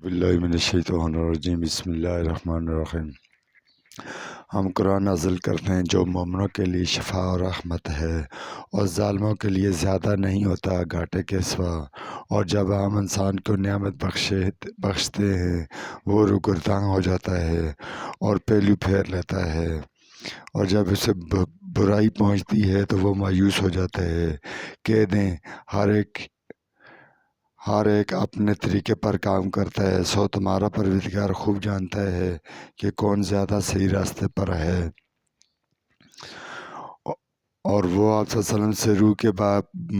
باللہ من الشیطان الرجیم بسم اللہ الرحمن الرحیم۔ ہم قرآن نازل کرتے ہیں جو مومنوں کے لیے شفا اور رحمت ہے اور ظالموں کے لیے زیادہ نہیں ہوتا گھاٹے کے سوا۔ اور جب ہم انسان کو نعمت بخشتے ہیں وہ روگردان ہو جاتا ہے اور پہلو پھیر لیتا ہے، اور جب اسے برائی پہنچتی ہے تو وہ مایوس ہو جاتا ہے۔ کہہ دیں ہر ایک اپنے طریقے پر کام کرتا ہے، سو تمہارا پروردگار خوب جانتا ہے کہ کون زیادہ صحیح راستے پر ہے۔ اور وہ آپ صلی اللہ علیہ وسلم سے روح کے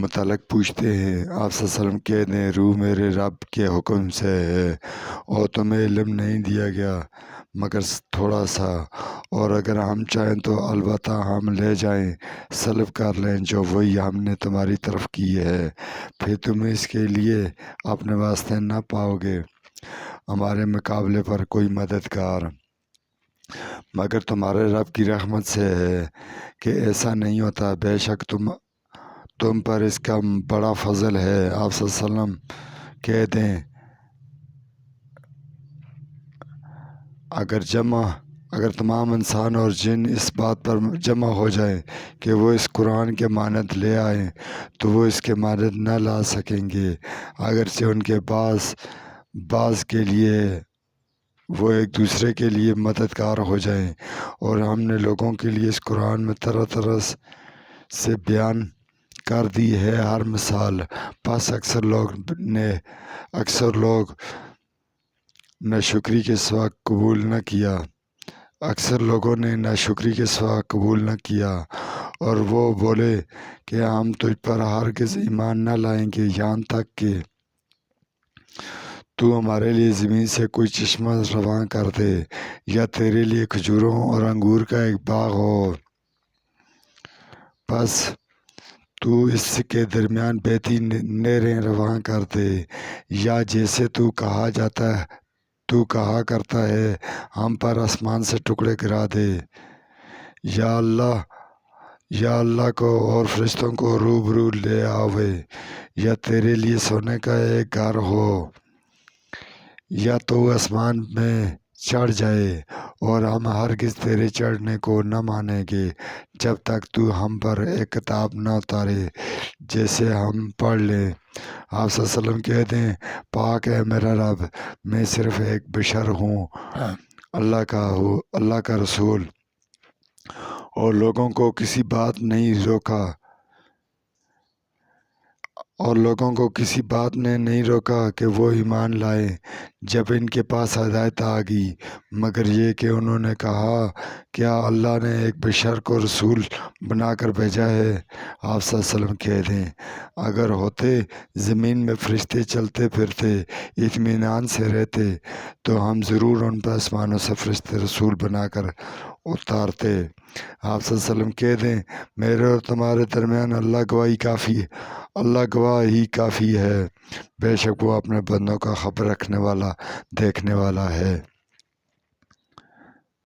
متعلق پوچھتے ہیں، آپ صلی اللہ علیہ وسلم کہہ دیں روح میرے رب کے حکم سے ہے اور تمہیں علم نہیں دیا گیا مگر تھوڑا سا، اور اگر ہم چاہیں تو البتہ ہم لے جائیں سلب کر لیں جو وہی ہم نے تمہاری طرف کی ہے، پھر تم اس کے لیے اپنے واسطے نہ پاؤ گے ہمارے مقابلے پر کوئی مددگار مگر تمہارے رب کی رحمت سے ہے کہ ایسا نہیں ہوتا، بے شک تم پر اس کا بڑا فضل ہے۔ آپ صلی اللہ علیہ وسلم کہہ دیں اگر تمام انسان اور جن اس بات پر جمع ہو جائیں کہ وہ اس قرآن کے مانند لے آئیں تو وہ اس کے مانند نہ لا سکیں گے، اگرچہ ان کے بعض کے لیے وہ ایک دوسرے کے لیے مددگار ہو جائیں۔ اور ہم نے لوگوں کے لیے اس قرآن میں طرح طرح سے بیان کر دی ہے ہر مثال، پس اکثر لوگ ناشکری کے سوا قبول نہ کیا۔ اکثر لوگوں نے ناشکری کے سوا قبول نہ کیا، اور وہ بولے کہ ہم تجھ پر ہرگز ایمان نہ لائیں گے یہاں تک کہ تو ہمارے لیے زمین سے کوئی چشمہ رواں کر دے یا تیرے لیے کھجوروں اور انگور کا ایک باغ ہو، پس تو اس کے درمیان بہتی نہریں رواں کر دے، یا جیسے تو کہا کرتا ہے ہم پر آسمان سے ٹکڑے گرا دے، یا اللہ کو اور فرشتوں کو روبرو لے آوے، یا تیرے لیے سونے کا ایک گھر ہو، یا تو آسمان میں چڑھ جائے، اور ہم ہرگز تیرے چڑھنے کو نہ مانیں گے جب تک تو ہم پر ایک کتاب نہ اتارے جسے ہم پڑھ لیں۔ آپ صلی اللہ علیہ وسلم کہہ دیں پاک ہے میرا رب، میں صرف ایک بشر ہوں، اللہ کا رسول، اور لوگوں کو کسی بات نے نہیں روکا کہ وہ ایمان لائیں جب ان کے پاس ہدایت آ گئی، مگر یہ کہ انہوں نے کہا کیا اللہ نے ایک بشر کو رسول بنا کر بھیجا ہے۔ آپ صلی اللہ علیہ وسلم کہہ دیں اگر ہوتے زمین میں فرشتے چلتے پھرتے اطمینان سے رہتے تو ہم ضرور ان پر آسمانوں سے فرشتے رسول بنا کر اتارتے۔ آپ صلی اللہ علیہ وسلم کہہ دیں میرے اور تمہارے درمیان اللہ گواہ ہی کافی ہے، بے شک وہ اپنے بندوں کا خبر رکھنے والا دیکھنے والا ہے۔